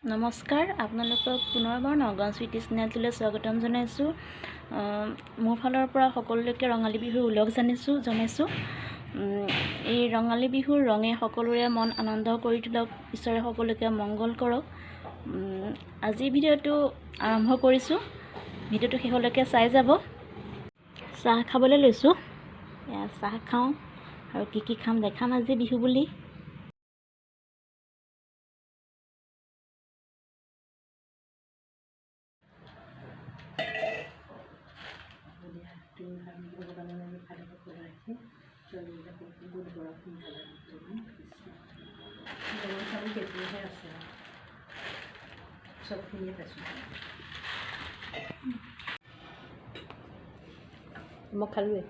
নমস্কাৰ, আপোনালোকক পুনৰবাৰ নগাঁও চুইটি চেনেলটোলৈ স্বাগতম জনাইছোঁ। মোৰ ফালৰ পৰা সকলোকে ৰঙালী বিহুৰ ওলগ জনাইছোঁ। এই ৰঙালী বিহুৰ ৰঙে সকলোৰে মন আনন্দ কৰি তোলক, ঈশ্বৰে সকলোকে মংগল কৰক। আজি ভিডিঅ'টো আৰম্ভ কৰিছোঁ, ভিডিঅ'টো শেষলৈকে চাই যাব। চাহ খাবলৈ লৈছোঁ, চাহ খাওঁ আৰু কি খাম দেখাম আজি বিহু বুলি। মই খালোৱে।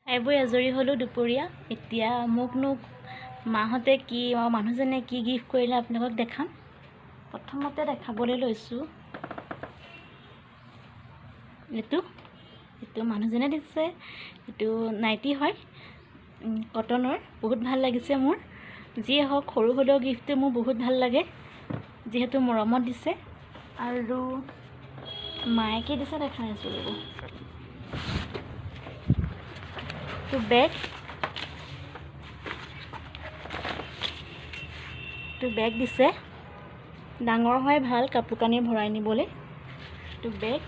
খাই বৈ আজৰি হ'লোঁ দুপৰীয়া। এতিয়া মোকনো মাহঁতে কি মানুহজনে কি গিফ্ট কৰিলে আপোনালোকক দেখাম। প্ৰথমতে দেখাবলৈ লৈছোঁ এইটো মানুহজনে দিছে। এইটো নাইটি হয়, কটনৰ, বহুত ভাল লাগিছে মোৰ। যিয়ে হওক সৰু হ'লেও গিফ্টটো মোৰ বহুত ভাল লাগে, যিহেতু মৰমত দিছে। আৰু মায়ে কি দিছে দেখাই আছোঁ ৰ'ব। এইটো বেগ দিছে, ডাঙৰ হয়, ভাল কাপোৰ কানি ভৰাই নিবলৈ। এইটো বেগ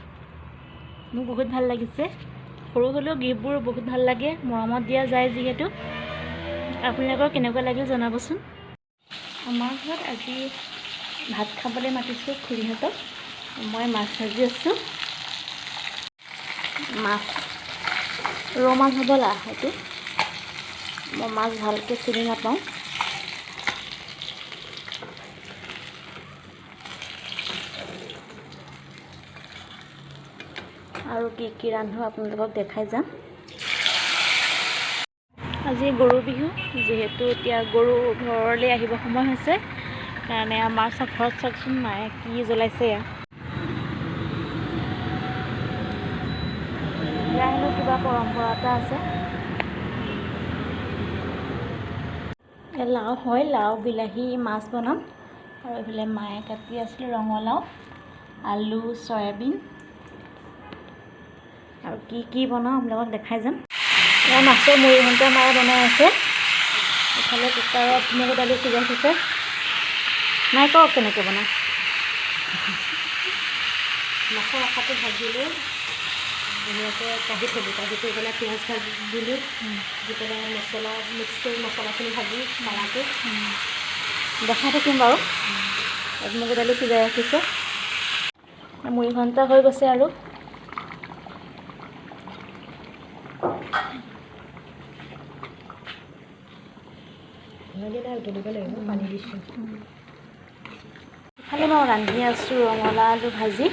মোৰ বহুত ভাল লাগিছে। সৰু হ'লেও গিফ্টবোৰ বহুত ভাল লাগে, মৰমত দিয়া যায় যিহেতু। আপোনালোকৰ কেনেকুৱা লাগিল জনাবচোন। আমাৰ ঘৰত আজি ভাত খাবলৈ মাতিছোঁ খুৰীহঁতক। মই মাছ ভাজি আছোঁ। ৰৌ মাছ হ'বলা হয়তো, মই মাছ ভালকৈ চিনি নাপাওঁ। আৰু কি ৰান্ধো আপোনালোকক দেখাই যাম। আজি গৰু বিহু, যিহেতু এতিয়া গৰু ঘৰলৈ আহিব সময় হৈছে কাৰণে আমাৰ ঘৰত চাওকচোন মায়ে কি জ্বলাইছে। ইয়াৰ হেনো কিবা পৰম্পৰা এটা আছে। লাও হয়, লাও বিলাহী মাছ বনাম। আৰু এইফালে মায়ে কাটি আছিলে ৰঙালাও, আলু, চয়াবিন আৰু কি বনাওঁ আপোনালোকক দেখাই যাম। এয়া মাছৰ মুড়ি ঘণ্টা মায়ে বনাই আছে। ইফালে কুকাৰত মগু দালি সিজাই থৈছে। নাই কওক কেনেকৈ বনায়। মাছৰ আশাটো ভাজিলৈ ধুনীয়াকৈ কাঢ়ি থ'লোঁ, কাঢ়ি থৈ পেলাই পিঁয়াজ ভাজি দিলোঁ, দি পেলাই মছলা মিক্স কৰি মছলাখিনি ভাজি দানাটো দেখাই থাকিম বাৰু। মগু দালি সিজাই ৰাখিছে, মুড়ি ঘণ্টা হৈ গৈছে। আৰু ইফালে মই ৰান্ধি আছোঁ ৰঙালাও আলু ভাজি।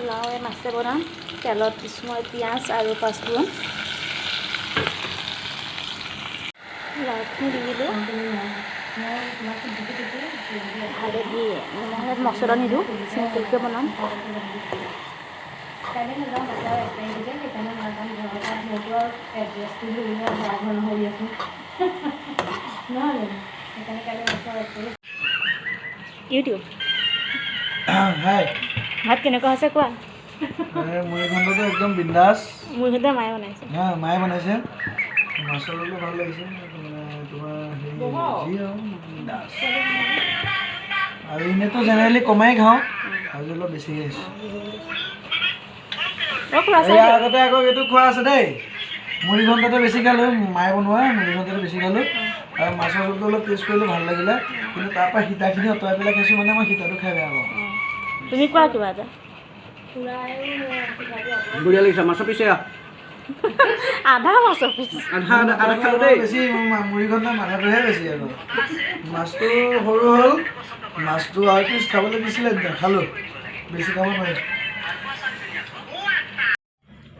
লাওৱে মাছে বনাম। তেলত দিছোঁ মই পিঁয়াজ আৰু পাঁচফোৰণ। লাওখিনি দি দিলোঁ, হালধি মছলা নিদিওঁ, চিম্পুলকৈ বনাম। ইউটিউব ভাত কেনেকুৱা হৈছে কোৱা। মুড়ি ঘণ্টাটো একদম বিন্দাছ। মুড়ি ঘণ্টা মায়ে বনাইছে। মায়ে বনাইছে, মাছৰ লগতো ভাল লাগিছে। তোমাৰ যি বিন্দাছ। আৰু এনেইতো জেনেৰেলি কমাই খাওঁ, আজি অলপ বেছিকৈ আহিছোঁ। ইয়াৰ আগতে আকৌ এইটো খোৱা আছে দেই, মুড়ি ঘণ্টাটো বেছি খালোঁ, মায়ে বনোৱা মুড়ি ঘণ্টাটো বেছি খালোঁ। আৰু মাছৰ জোলটো অলপ টেষ্ট কৰিলোঁ, ভাল লাগিলে। কিন্তু তাৰপৰা সীতাখিনি আঁতৰাই পেলাই খাইছোঁ, মানে মই সীতাটো খাই বেয়া পাওঁ। তুমি কোৱা কিবা এটা। বঢ়িয়া লাগিছে। মাছৰ পিছে আধা মাছৰ পিছ আধা খালোঁ দেই। বেছি মুড়ি ঘণ্টা মাথাটোহে বেছি। আৰু মাছটো সৰু হ'ল, মাছটো আৰু পিছ খাবলৈ দিছিলে, খালোঁ, বেছি খাব নোৱাৰি।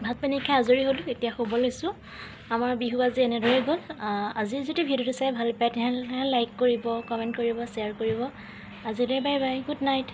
ভাত পানী খাই আজৰি হ'লোঁ, এতিয়া শুব লৈছোঁ। আমাৰ বিহু আজি এনেদৰে গ'ল। আজি যদি ভিডিঅ'টো চাই ভাল পায় তেনেহ'লে লাইক কৰিব, কমেণ্ট কৰিব, শ্বেয়াৰ কৰিব। আজিলৈ বাই বাই, গুড নাইট।